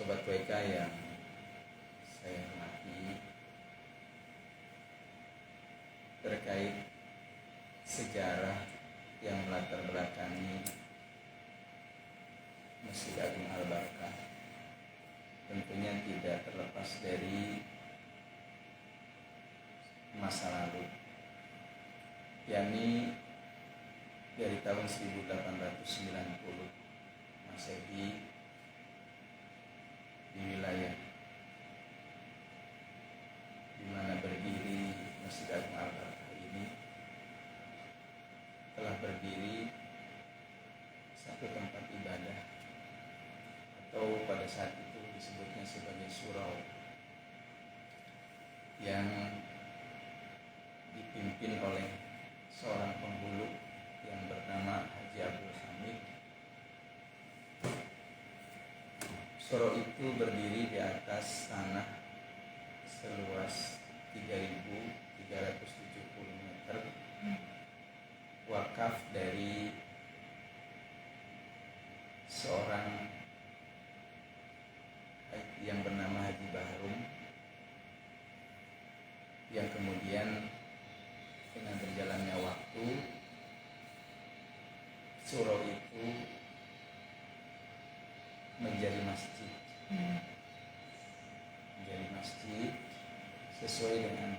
Sobat WK yang saya hormati, terkait sejarah yang melatar belakangi Masjid Agung Al-Barkah, tentunya tidak terlepas dari masa lalu, yakni dari tahun 1890 Masehi di wilayah di mana berdiri Masjid Agung Al-Barkah ini telah berdiri satu tempat ibadah, atau pada saat itu disebutnya sebagai surau, yang dipimpin oleh seorang penghulu yang bernama Haji Abdul Hamid. Surau itu berdiri di atas tanah seluas 3.370 meter, wakaf dari seorang yang bernama Haji Bahrum, yang kemudian dengan berjalannya waktu surau itu menjadi masjid, sesuai dengan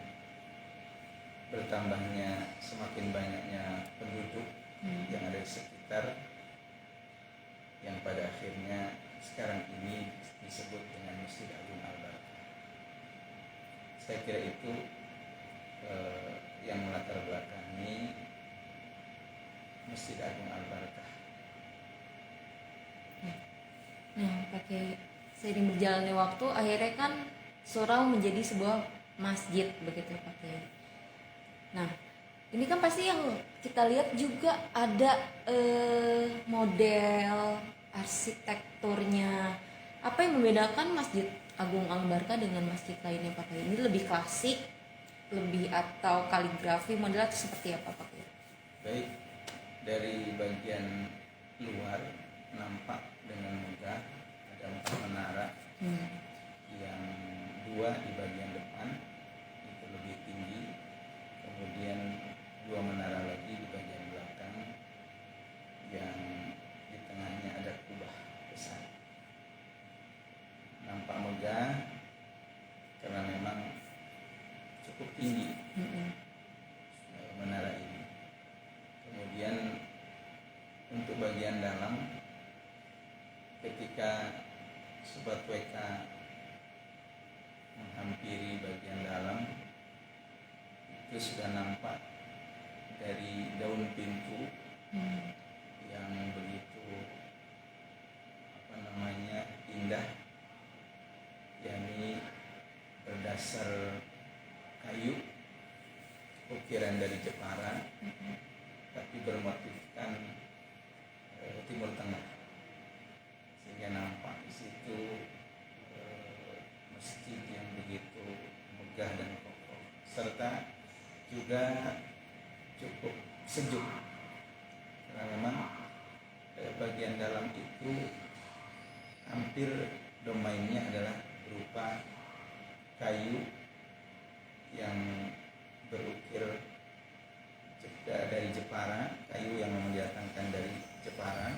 bertambahnya semakin banyaknya penduduk yang ada di sekitar, yang pada akhirnya sekarang ini disebut dengan Masjid Agung Al-Barkah. Saya kira itu yang melatar belakangi Masjid Agung Al-Barkah. Nah, pakai seiring berjalannya waktu, akhirnya kan surau menjadi sebuah masjid begitu Pak Kiai. Nah, ini kan pasti yang kita lihat juga ada model arsitekturnya. Apa yang membedakan Masjid Agung Al-Barkah dengan masjid lainnya Pak Kiai? Ini lebih klasik, lebih atau kaligrafi modelnya itu seperti apa Pak Kiai? Baik, dari bagian luar nampak dengan mudah ada 4 menara, yang 2 di bagian depan itu lebih tinggi, kemudian 2 menara lagi di bagian belakang, yang di tengahnya ada kubah besar. Nampak megah karena memang cukup tinggi menara ini. Kemudian untuk bagian dalam, ketika Sobat WK menghampiri bagian dalam, itu sudah nampak dari daun pintu yang begitu indah, yakni berdasar kayu ukiran dari Jepara, tapi bermotifkan Timur Tengah, sehingga nampak di situ masjid yang begitu megah dan kokoh, serta juga cukup sejuk, karena memang bagian dalam itu hampir domainnya adalah berupa kayu yang berukir dari Jepara, kayu yang memang didatangkan dari Jepara,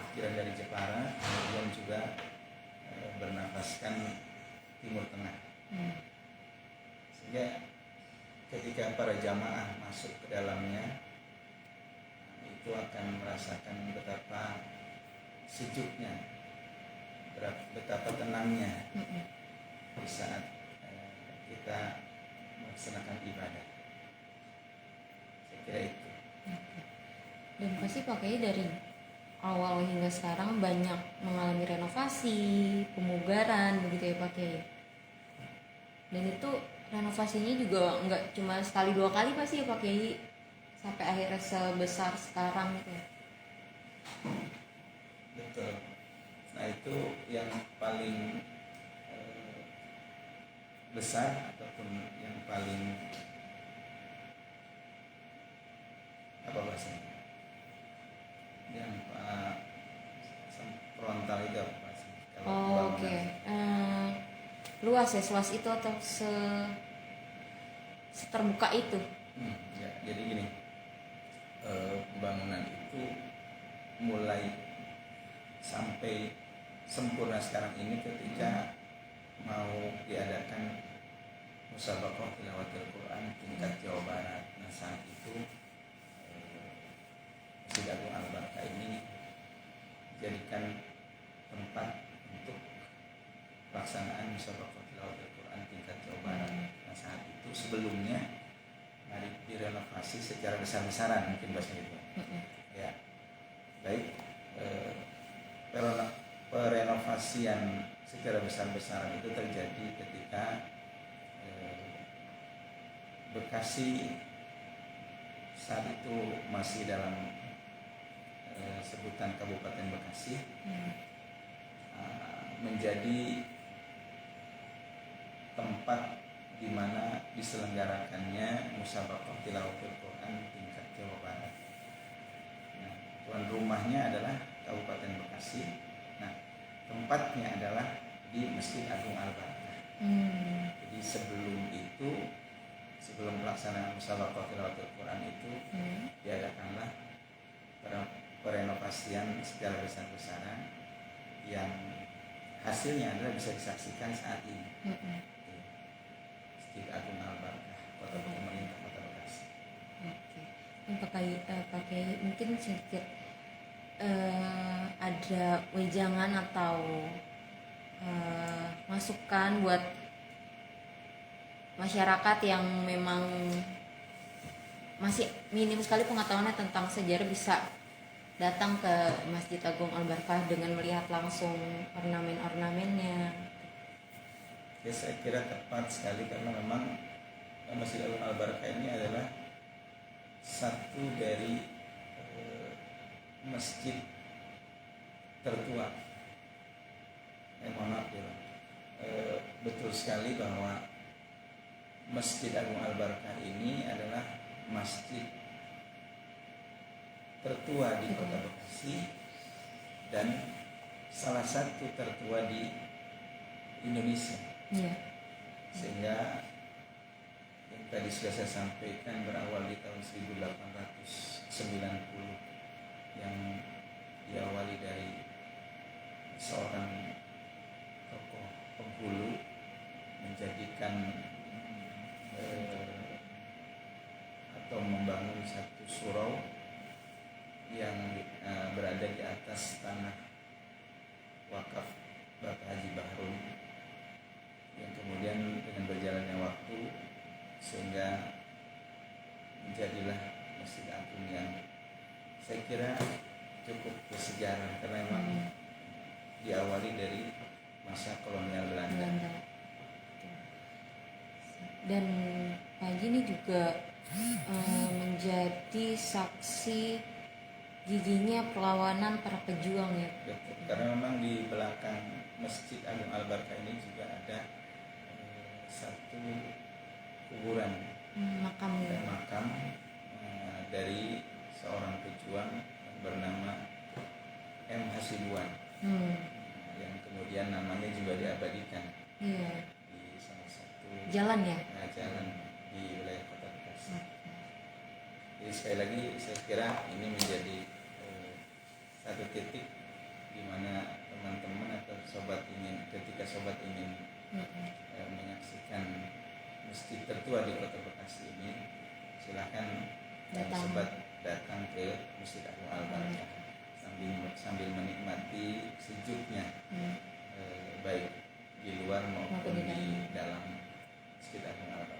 ukiran dari Jepara, kemudian juga bernafaskan Timur Tengah. Sehingga ketika para jamaah masuk ke dalamnya, itu akan merasakan betapa sejuknya, betapa tenangnya di saat kita melaksanakan ibadah. Saya kira itu. Dan pasti pakai dari awal hingga sekarang banyak mengalami renovasi, pemugaran begitu ya Pak Kiai. Dan itu renovasinya juga nggak cuma sekali 2 kali pasti ya Pak Kiai, sampai akhirnya sebesar sekarang gitu ya. Betul. Nah, itu yang paling besar ataupun yang paling apa bahasanya? Yang frontal itu apa sih? Kalau seluas itu atau seterbuka itu? Ya, jadi gini, pembangunan itu mulai sampai sempurna sekarang ini ketika mau diadakan musabaqah tilawatil Quran tingkat Jawa Barat. Nah, saat itu Masjid Agung Al-Barkah ini dijadikan tempat untuk pelaksanaan musabaqah tilawatil Quran tingkat Jawa Barat. Nah, saat itu sebelumnya mari direnovasi secara besar-besaran, mungkin bahasa itu. Ya, baik, perenovasian secara besar-besaran itu terjadi ketika Bekasi saat itu masih dalam sebutan Kabupaten Bekasi, menjadi tempat di mana diselenggarakannya musabaqah tilawatul Quran tingkat Jawa Barat. Nah, tuan rumahnya adalah Kabupaten Bekasi. Nah, tempatnya adalah di Masjid Agung Al-Barkah. Jadi sebelum pelaksanaan musabaqah tilawatul Quran itu diadakanlah perenovasian secara besar-besaran yang hasilnya adalah bisa disaksikan saat ini. Masjid Agung Al-Barkah, pemerintah Kota Bekasi. Oke. Ini pakai mungkin sedikit ada wejangan atau masukan buat masyarakat yang memang masih minim sekali pengetahuannya tentang sejarah, bisa datang ke Masjid Agung Al-Barkah dengan melihat langsung ornamen-ornamennya. Ya, saya kira tepat sekali karena memang Masjid Agung Al-Barkah ini adalah satu dari masjid tertua. Mohon maaf ya, betul sekali bahwa Masjid Agung Al-Barkah ini adalah masjid tertua di Kota Bekasi dan salah satu tertua di Indonesia. Sehingga yang tadi sudah saya sampaikan berawal di tahun 1890 yang diawali dari seorang tokoh penghulu menjadikan atau membangun satu surau yang berada di atas tanah wakaf Bapak Haji Bahrun, yang kemudian dengan berjalannya waktu sehingga menjadilah Masjid Agung yang saya kira cukup bersejarah karena memang diawali dari masa kolonial Belanda. Dan Pak Haji ini juga menjadi saksi giginya perlawanan para pejuang ya. Betul, karena memang di belakang Masjid Agung Al-Barkah ini juga ada satu kuburan makam dari seorang pejuang yang bernama M. Hasibuan, yang kemudian namanya juga diabadikan di salah satu jalan jalan di wilayah Kota Bekasi. Jadi sekali lagi saya kira ini menjadi satu titik di mana teman-teman atau ketika sobat ingin menyaksikan masjid tertua di Kota Bekasi ini, silakan sobat datang ke Masjid Agung Al-Barkah sambil menikmati sejuknya baik di luar maupun di dalam Masjid Agung Al-Barkah.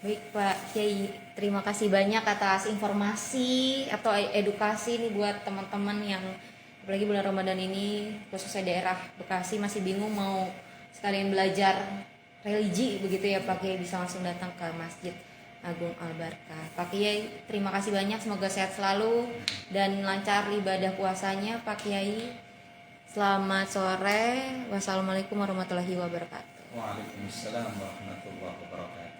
Baik Pak Kiai, terima kasih banyak atas informasi atau edukasi nih buat teman-teman yang apalagi bulan Ramadan ini khususnya daerah Bekasi masih bingung mau sekalian belajar religi begitu ya Pak Kiai, bisa langsung datang ke Masjid Agung Al-Barkah. Pak Kiai, terima kasih banyak, semoga sehat selalu dan lancar ibadah puasanya Pak Kiai. Selamat sore. Wassalamualaikum warahmatullahi wabarakatuh. Waalaikumsalam warahmatullahi wabarakatuh.